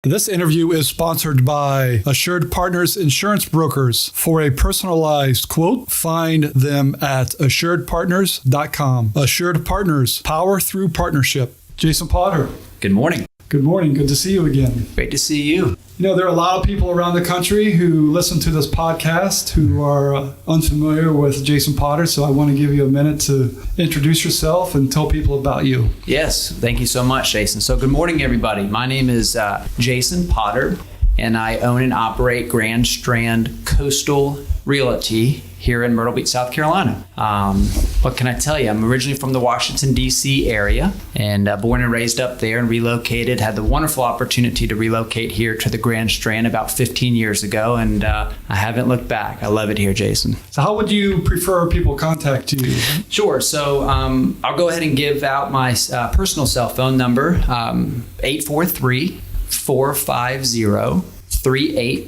This interview is sponsored by Assured Partners Insurance Brokers. For a personalized quote, find them at assuredpartners.com. Assured Partners, power through partnership. Jason Potter. Good morning. Good morning. Good to see you again. Great to see you. You know, there are a lot of people around the country who listen to this podcast who are unfamiliar with Jason Potter, so I want to give you a minute to introduce yourself and tell people about you. Yes, thank you so much, Jason. So good morning, everybody. My name is Jason Potter, and I own and operate Grand Strand Coastal Realty here in Myrtle Beach, South Carolina. What can I tell you? I'm originally from the Washington, D.C. area and born and raised up there and relocated. Had the wonderful opportunity to relocate here to the Grand Strand about 15 years ago, and I haven't looked back. I love it here, Jason. So how would you prefer people contact you? Sure. So I'll go ahead and give out my personal cell phone number, 843-450-3837.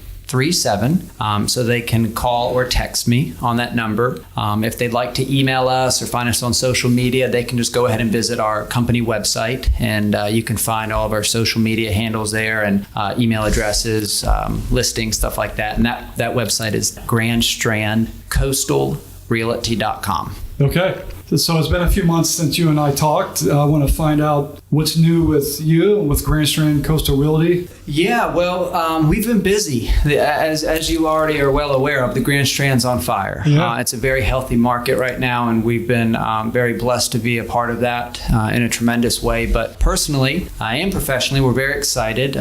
So they can call or text me on that number. If they'd like to email us or find us on social media, they can just go ahead and visit our company website, and you can find all of our social media handles there and email addresses, listings, stuff like that. And that website is grandstrandcoastalrealty.com. Okay. So it's been a few months since you and I talked. I want to find out what's new with you, with Grand Strand Coastal Realty. Yeah, well, we've been busy. As you already are well aware of, the Grand Strand's on fire. Yeah. It's a very healthy market right now, and we've been very blessed to be a part of that in a tremendous way. But personally and professionally, we're very excited.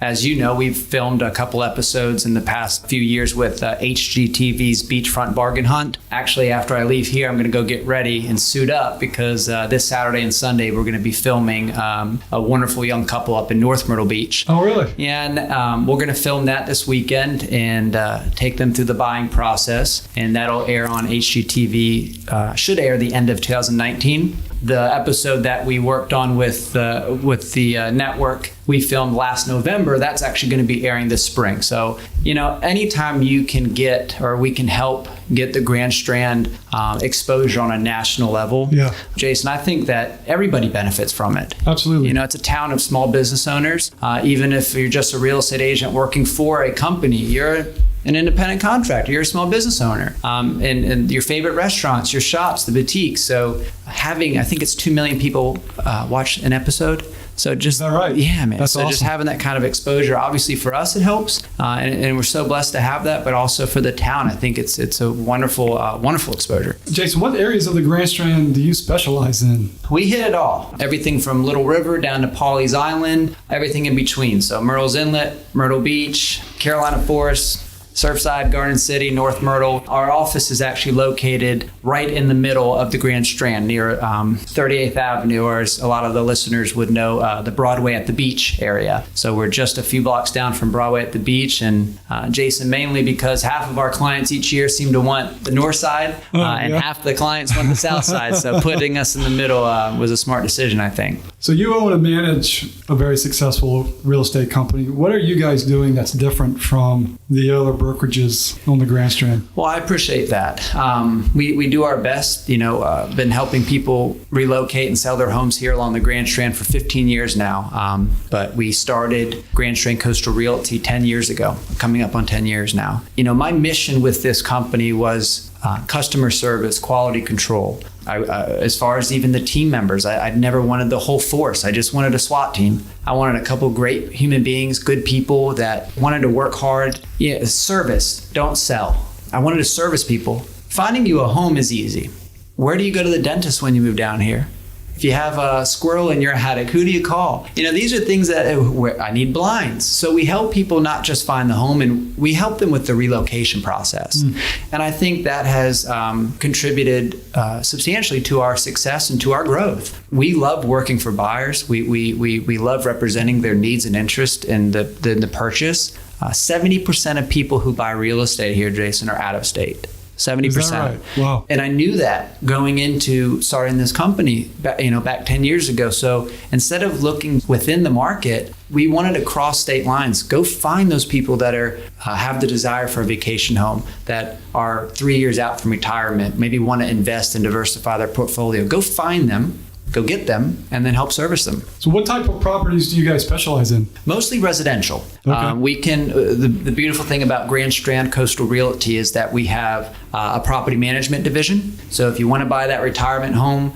As you know, we've filmed a couple episodes in the past few years with HGTV's Beachfront Bargain Hunt. Actually, after I leave here, I'm going to go get ready and suit up because this Saturday and Sunday, we're going to be filming a wonderful young couple up in North Myrtle Beach. Oh, really? Yeah, and we're going to film that this weekend and take them through the buying process, and that'll air on HGTV, should air the end of 2019. The episode that we worked on with the network, we filmed last November. That's actually going to be airing this spring. So, you know, anytime you can get, or we can help get the Grand Strand exposure on a national level, yeah, Jason, I think that everybody benefits from it. Absolutely. You know, it's a town of small business owners. Even if you're just a real estate agent working for a company, you're an independent contractor, you're a small business owner, and your favorite restaurants, your shops, the boutiques. So having, I think it's 2 million people watch an episode. So just, is that right? Yeah, man. That's so awesome. Just having that kind of exposure, obviously for us it helps, and we're so blessed to have that. But also for the town, I think it's a wonderful exposure. Jason, what areas of the Grand Strand do you specialize in? We hit it all. Everything from Little River down to Pawleys Island, everything in between. So Myrtle's Inlet, Myrtle Beach, Carolina Forest, Surfside, Garden City, North Myrtle. Our office is actually located right in the middle of the Grand Strand near 38th Avenue, or as a lot of the listeners would know, the Broadway at the Beach area. So we're just a few blocks down from Broadway at the Beach, and Jason, mainly because half of our clients each year seem to want the north side, and half the clients want the south side. So putting us in the middle was a smart decision, I think. So you own and manage a very successful real estate company. What are you guys doing that's different from the other brokerages on the Grand Strand? Well, I appreciate that. We do our best. You know, been helping people relocate and sell their homes here along the Grand Strand for 15 years now. But we started Grand Strand Coastal Realty 10 years ago, coming up on 10 years now. You know, my mission with this company was customer service, quality control. As far as even the team members, I never wanted the whole force. I just wanted a SWAT team. I wanted a couple great human beings, good people that wanted to work hard. Yeah, service, don't sell. I wanted to service people. Finding you a home is easy. Where do you go to the dentist when you move down here? If you have a squirrel in your attic, who do you call? You know, these are things that I need blinds. So we help people not just find the home, and we help them with the relocation process. And I think that has contributed substantially to our success and to our growth. We love working for buyers. We love representing their needs and interest in the purchase. 70% of people who buy real estate here, Jason, are out of state. 70%. Is that right? Wow. And I knew that going into starting this company, back 10 years ago. So instead of looking within the market, we wanted to cross state lines. Go find those people that have the desire for a vacation home, that are 3 years out from retirement, maybe want to invest and diversify their portfolio. Go find them, go get them, and then help service them. So what type of properties do you guys specialize in? Mostly residential. Okay. We can. The beautiful thing about Grand Strand Coastal Realty is that we have a property management division. So if you want to buy that retirement home,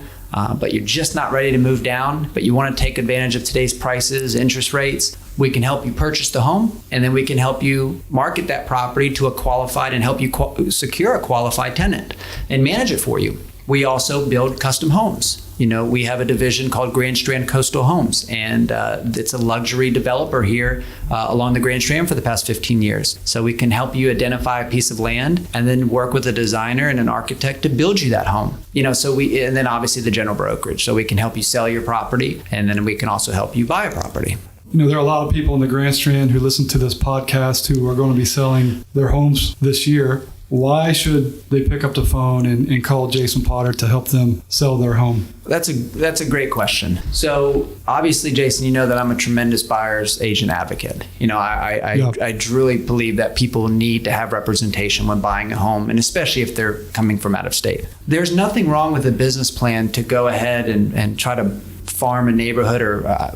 but you're just not ready to move down, but you want to take advantage of today's prices, interest rates, we can help you purchase the home, and then we can help you market that property to a qualified and help you secure a qualified tenant and manage it for you. We also build custom homes. We have a division called Grand Strand Coastal Homes, and it's a luxury developer here along the Grand Strand for the past 15 years. So we can help you identify a piece of land and then work with a designer and an architect to build you that home. And then obviously the general brokerage. So we can help you sell your property, and then we can also help you buy a property. There are a lot of people in the Grand Strand who listen to this podcast who are going to be selling their homes this year. Why should they pick up the phone and call Jason Potter to help them sell their home? That's a great question. So obviously, Jason, you know that I'm a tremendous buyer's agent advocate. I truly believe that people need to have representation when buying a home, and especially if they're coming from out of state. There's nothing wrong with a business plan to go ahead and try to farm a neighborhood or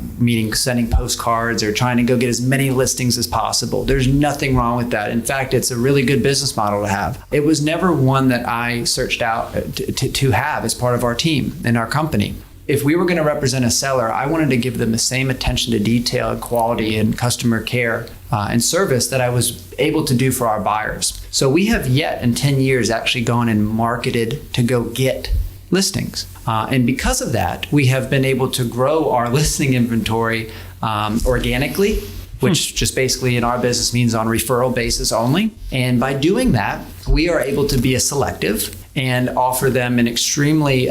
sending postcards or trying to go get as many listings as possible. There's nothing wrong with that. In fact, it's a really good business model to have. It was never one that I searched out to have as part of our team and our company. If we were going to represent a seller, I wanted to give them the same attention to detail and quality and customer care and service that I was able to do for our buyers. So we have yet in 10 years actually gone and marketed to go get listings. And because of that, we have been able to grow our listing inventory organically, which just basically in our business means on referral basis only. And by doing that, we are able to be a selective and offer them an extremely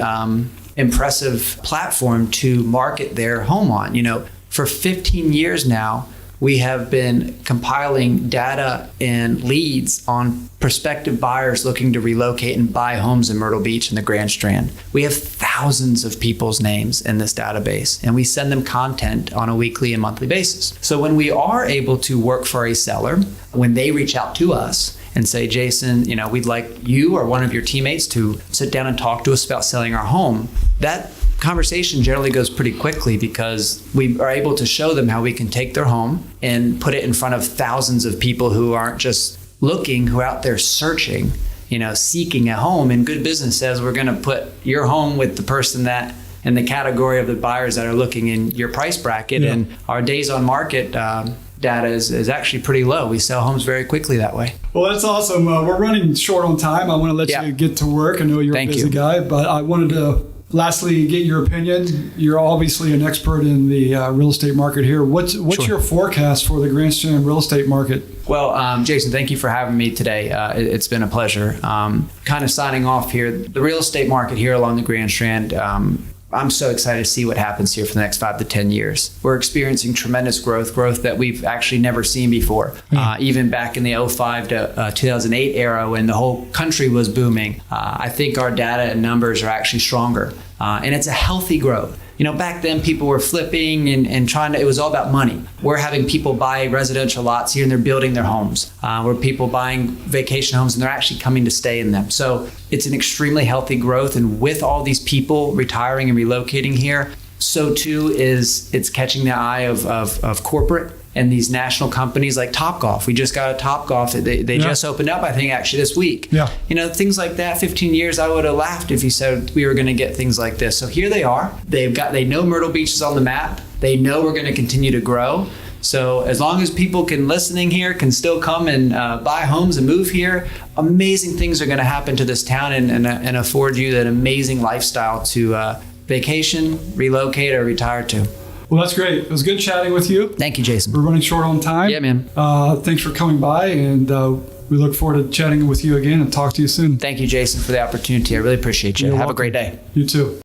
impressive platform to market their home on. For 15 years now, we have been compiling data and leads on prospective buyers looking to relocate and buy homes in Myrtle Beach and the Grand Strand. We have thousands of people's names in this database, and we send them content on a weekly and monthly basis. So when we are able to work for a seller, when they reach out to us and say, Jason, we'd like you or one of your teammates to sit down and talk to us about selling our home, that conversation generally goes pretty quickly because we are able to show them how we can take their home and put it in front of thousands of people who aren't just looking, who are out there searching, seeking a home. And good business says we're going to put your home with the person that in the category of the buyers that are looking in your price bracket. Yeah. And our days on market data is actually pretty low. We sell homes very quickly that way. Well, that's awesome. We're running short on time. I want to let you get to work. I know you're a busy guy, but I wanted to lastly get your opinion. You're obviously an expert in the real estate market here. What's your forecast for the Grand Strand real estate market? Well, Jason, thank you for having me today. It's been a pleasure. Kind of signing off here. The real estate market here along the Grand Strand, I'm so excited to see what happens here for the next 5 to 10 years. We're experiencing tremendous growth that we've actually never seen before. Even back in the 2005 to 2008 era when the whole country was booming, I think our data and numbers are actually stronger. And it's a healthy growth. Back then people were flipping and trying to, it was all about money. We're having people buy residential lots here and they're building their homes. We're people buying vacation homes and they're actually coming to stay in them. So it's an extremely healthy growth. And with all these people retiring and relocating here, so too is it's catching the eye of corporate and these national companies like Topgolf. We just got a Topgolf. They just opened up, I think, actually this week. Yeah. Things like that. 15 years, I would have laughed if you said we were going to get things like this. So here they are. They know Myrtle Beach is on the map. They know we're going to continue to grow. So as long as people listening here can still come and buy homes and move here, amazing things are going to happen to this town and afford you that amazing lifestyle to vacation, relocate, or retire to. Well, that's great. It was good chatting with you. Thank you, Jason. We're running short on time. Yeah, man. Thanks for coming by, and we look forward to chatting with you again and talk to you soon. Thank you, Jason, for the opportunity. I really appreciate you. Have a great day. You too.